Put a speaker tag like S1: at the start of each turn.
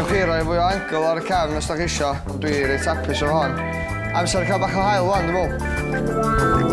S1: Gewch chi roi fwy o angl ar y cefn os da chi isio, ond dwi reit hapus efo hon. Amser cael bach o hael wan, dwi'n meddwl.